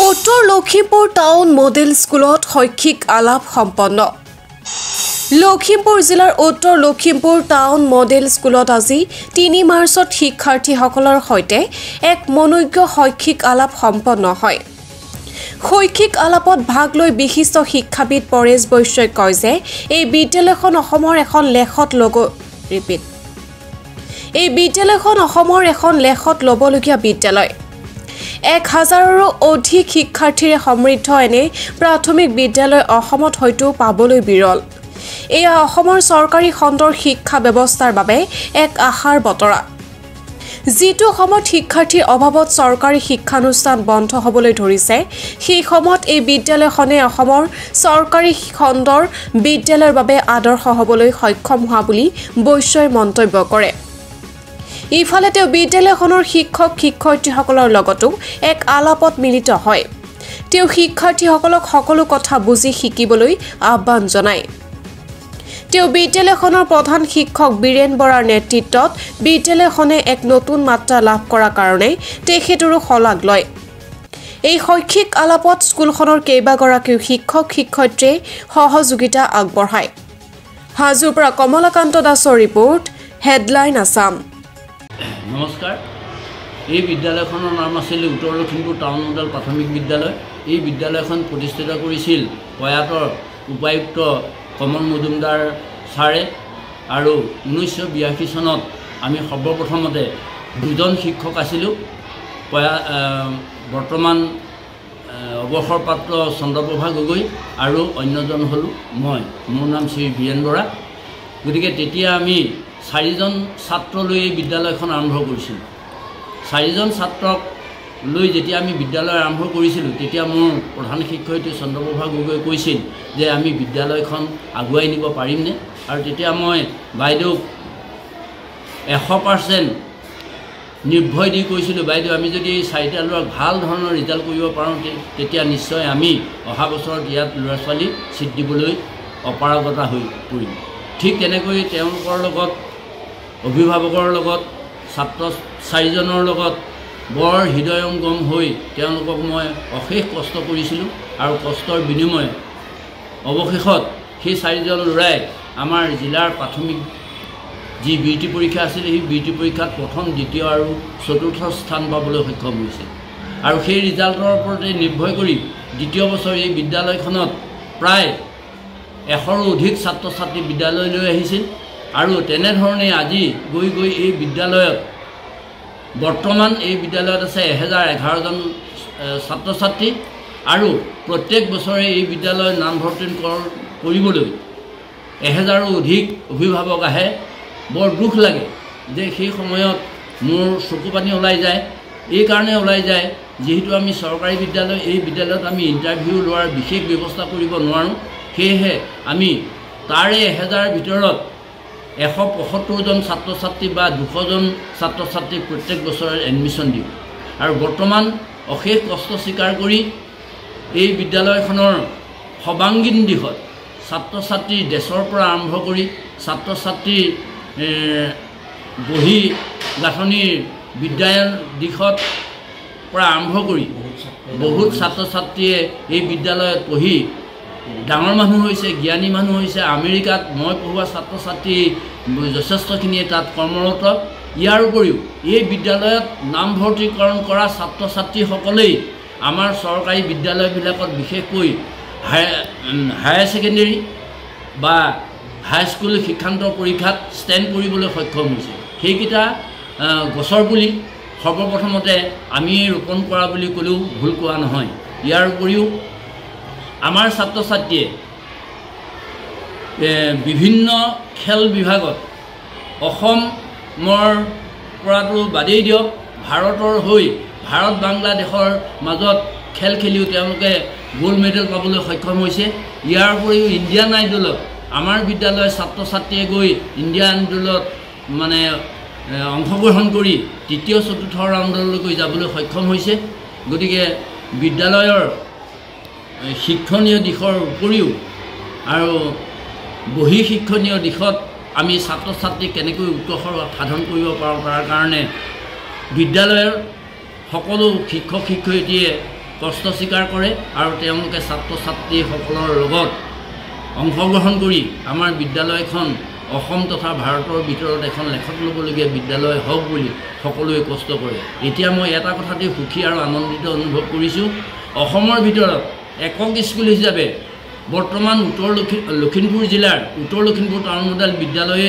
উত্তৰ Lakhimpur town model স্কুলত শৈক্ষিক আলাপ সম্পন্ন। লখিমপুৰ জিলাৰ উত্তৰ লখিমপুৰ টাউন মডেল স্কুলত আজি ৩ মাৰ্চত শিক্ষাৰ্থীসকলৰ সৈতে এক মনোজ্ঞ শৈক্ষিক আলাপ সম্পন্ন হয়। শৈক্ষিক আলাপত ভাগ লৈ বিশিষ্ট শিক্ষাবিদ পৰেশ বৈশ্যই কয় যে এই বিদ্যালয়খন অসমৰ এখন লেখত ল'বলগীয়া বিদ্যালয়। ১,০০০ৰো অধিক শিক্ষাৰ্থীৰে সমৃদ্ধ এনে প্ৰাথমিক বিদ্যালয় অসমত হয়তো পাবলৈ বিৰল। এয়া অসমৰ চৰকাৰী খণ্ডৰ শিক্ষা ব্যৱস্থাৰ বাবে এক আশাৰ বতৰা। যিটো সময়ত শিক্ষাৰ্থীৰ অভাৱত চৰকাৰী শিক্ষানুষ্ঠান বন্ধ হ'বলৈ ধৰিছে, সেই সময়ত এই বিদ্যালয়খনে অসমৰ চৰকাৰী খণ্ডৰ বিদ্যালয়ৰ বাবে আদৰ্শ হ'বলৈ সক্ষম হোৱা বুলি বৈশ্যই মন্তব্য কৰে। ইফালে তেওঁ বিদ্যালয়খনৰ শিক্ষক-শিক্ষয়িত্ৰীসকলৰ লগতো এক আলাপত মিলিত হয়। তেওঁ শিক্ষাৰ্থীসকলক সকলো কথা বুজি শিকিবলৈ আহ্বান জনায়। তেওঁ বিদ্যালয়খনৰ প্ৰধান শিক্ষক বীৰেন বৰাৰ নেতৃত্বত বিদ্যালয়খনে এক নতুন মাত্ৰা লাভ কৰাৰ কাৰণে তেখেতৰো শলাগ লয়। এই শৈক্ষিক আলাপত স্কুলখনৰ কেইবাগৰাকীও শিক্ষক-শিক্ষয়িত্ৰীয়ে সহযোগিতা আগবঢ়ায়। হাজোৰ পৰা কমলাকান্ত দাসৰ ৰিপৰ্ট, হেডলাইন আছাম। নমস্কাৰ। এই বিদ্যালয়খনৰ নাম আছিল উত্তৰ লখিমপুৰ টাউন মডেল প্ৰাথমিক বিদ্যালয়। এই বিদ্যালয়খন প্ৰতিষ্ঠিত কৰিছিল প্ৰয়াত উপায়ুক্ত কমল মজুমদাৰ ছাৰে আৰু 1982 চনত আমি সৰ্বপ্ৰথমতে দুজন শিক্ষক আছিলোঁ। বৰ্তমান অৱসৰপ্ৰাপ্ত চন্দ্ৰপ্ৰভা গগৈ আৰু অন্যজন হ'ল মই। মোৰ নাম শ্ৰী বীৰেন বৰা। গতিকে তেতিয়া আমি 4জন ছাত্ৰ লৈ এই বিদ্যালয়খন আৰম্ভ কৰিছিলোঁ। 4জন ছাত্ৰক লৈ যেতিয়া আমি বিদ্যালয় আৰম্ভ কৰিছিলোঁ, তেতিয়া মোৰ প্ৰধান শিক্ষয়িত্ৰী চন্দ্ৰপ্ৰভা গগৈ কৈছিল যে আমি বিদ্যালয়খন আগুৱাই নিব পাৰিমনে। আৰু তেতিয়া মই বাইদেউক 100% নিৰ্ভয় দি কৈছিলোঁ, বাইদেউ আমি যদি এই 4টা ল'ৰাক ভাল ধৰণৰ ৰিজাল্ট কৰিব পাৰোঁ, তেতিয়া নিশ্চয় আমি অহা বছৰত ইয়াত ল'ৰা ছোৱালী ছিট দিবলৈ অপাৰগতা হৈ পৰিম। ঠিক তেনেকৈ তেওঁলোকৰ লগত, অভিভাৱকৰ লগত, ছাত্ৰ 4জনৰ লগত বৰ হৃদয়ংগম হৈ তেওঁলোকক মই অশেষ কষ্ট কৰিছিলোঁ। আৰু কষ্টৰ বিনিময়ে অৱশেষত সেই 4জন ল'ৰাই আমাৰ জিলাৰ প্ৰাথমিক যি বৃত্তি পৰীক্ষা আছিল, সেই বৃত্তি পৰীক্ষাত প্ৰথম, দ্বিতীয় আৰু চতুৰ্থ স্থান পাবলৈ সক্ষম হৈছে। আৰু সেই ৰিজাল্টৰ ওপৰতে নিৰ্ভৰ কৰি দ্বিতীয় বছৰ এই বিদ্যালয়খনত প্ৰায় 100ৰো অধিক ছাত্ৰ ছাত্ৰী বিদ্যালয়লৈ আহিছিল। আৰু তেনেধৰণে আজি গৈ এই বিদ্যালয়ত বৰ্তমান এই বিদ্যালয়ত আছে 1011জন ছাত্ৰ ছাত্ৰী। আৰু প্ৰত্যেক বছৰে এই বিদ্যালয়ত নামভৰ্তি কৰিবলৈ 1000ৰো অধিক অভিভাৱক আহে। বৰ দুখ লাগে যে সেই সময়ত মোৰ চকু পানী ওলাই যায়। এই কাৰণে ওলাই যায় যিহেতু আমি চৰকাৰী বিদ্যালয়, এই বিদ্যালয়ত আমি ইণ্টাৰভিউ লোৱাৰ বিশেষ ব্যৱস্থা কৰিব নোৱাৰোঁ। সেয়েহে আমি তাৰে 1000ৰ ভিতৰত 175জন ছাত্ৰ ছাত্ৰী বা 200জন ছাত্ৰ ছাত্ৰী প্ৰত্যেক বছৰে এডমিশ্যন দিওঁ। আৰু বৰ্তমান অশেষ কষ্ট স্বীকাৰ কৰি এই বিদ্যালয়খনৰ সৰ্বাংগীন দিশত ছাত্ৰ ছাত্ৰীৰ ডেছৰ পৰা আৰম্ভ কৰি ছাত্ৰ ছাত্ৰীৰ বহী গাঁথনিৰ বিদ্যায়ন দিশত পৰা আৰম্ভ কৰি বহুত ছাত্ৰ ছাত্ৰীয়ে এই বিদ্যালয়ত পঢ়ি ডাঙৰ মানুহ হৈছে, জ্ঞানী মানুহ হৈছে। আমেৰিকাত মই পঢ়োৱা ছাত্ৰ ছাত্ৰী যথেষ্টখিনিয়ে তাত কৰ্মৰত। ইয়াৰ উপৰিও এই বিদ্যালয়ত নামভৰ্তিকৰণ কৰা ছাত্ৰ ছাত্ৰীসকলেই আমাৰ চৰকাৰী বিদ্যালয়বিলাকত বিশেষকৈ হায়াৰ ছেকেণ্ডেৰী বা হাইস্কুল শিক্ষান্ত পৰীক্ষাত ষ্টেণ্ড কৰিবলৈ সক্ষম হৈছে। সেইকেইটা গছৰ পুলি সৰ্বপ্ৰথমতে আমি ৰোপণ কৰা বুলি ক'লেও ভুল কোৱা নহয়। ইয়াৰ উপৰিও আমাৰ ছাত্ৰ ছাত্ৰীয়ে বিভিন্ন খেল বিভাগত অসমৰ পৰাটো বাদেই দিয়ক, ভাৰতৰ হৈ ভাৰত বাংলাদেশৰ মাজত খেল খেলিও তেওঁলোকে গ'ল্ড মেডেল পাবলৈ সক্ষম হৈছে। ইয়াৰ উপৰিও ইণ্ডিয়ান আইডলত আমাৰ বিদ্যালয়ৰ ছাত্ৰ ছাত্ৰীয়ে গৈ ইণ্ডিয়ান আইডলত মানে অংশগ্ৰহণ কৰি 3য় 4ৰ্থ ৰাউণ্ডলৈকে যাবলৈ সক্ষম হৈছে। গতিকে বিদ্যালয়ৰ শিক্ষণীয় দিশৰ উপৰিও আৰু বহি শিক্ষণীয় দিশত আমি ছাত্ৰ ছাত্ৰীক কেনেকৈ উৎকৰ্ষ সাধন কৰিব পাৰোঁ, তাৰ কাৰণে বিদ্যালয়ৰ সকলো শিক্ষক শিক্ষয়িত্ৰীয়ে কষ্ট স্বীকাৰ কৰে আৰু তেওঁলোকে ছাত্ৰ ছাত্ৰীসকলৰ লগত অংশগ্ৰহণ কৰি আমাৰ বিদ্যালয়খন অসম তথা ভাৰতৰ ভিতৰত এখন লেখত ল'বলগীয়া বিদ্যালয় হওক বুলি সকলোৱে কষ্ট কৰে। এতিয়া মই এটা কথাতে সুখী আৰু আনন্দিত অনুভৱ কৰিছোঁ, অসমৰ ভিতৰত একক স্কুল হিচাপে বৰ্তমান লখিমপুৰ জিলাৰ উত্তৰ লখিমপুৰ টাউন মডেল বিদ্যালয়ে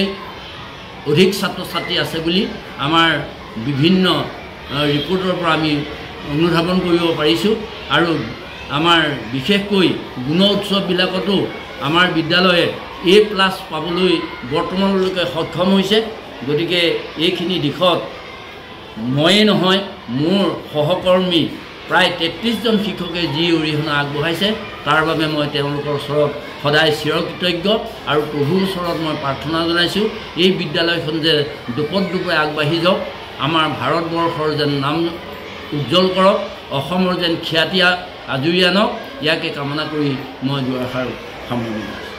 অধিক ছাত্ৰ ছাত্ৰী আছে বুলি আমাৰ বিভিন্ন ৰিপৰ্টৰ পৰা আমি অনুধাৱন কৰিব পাৰিছোঁ। আৰু আমাৰ বিশেষকৈ গুণ উৎসৱবিলাকতো আমাৰ বিদ্যালয়ে A+ পাবলৈ বৰ্তমানলৈকে সক্ষম হৈছে। গতিকে এইখিনি দিশত ময়ে নহয়, মোৰ সহকৰ্মী প্ৰায় 33জন শিক্ষকে যি অৰিহণা আগবঢ়াইছে তাৰ বাবে মই তেওঁলোকৰ ওচৰত সদায় চিৰকৃতজ্ঞ আৰু প্ৰভুৰ ওচৰত মই প্ৰাৰ্থনা জনাইছোঁ, এই বিদ্যালয়খন যে দুপদে আগবাঢ়ি যাওক, আমাৰ ভাৰতবৰ্ষৰ যেন নাম উজ্জ্বল কৰক, অসমৰ যেন খ্যাতি আজৰি আনক, ইয়াকে কামনা কৰি মই দুআষাৰ সামৰণি মাৰিছোঁ।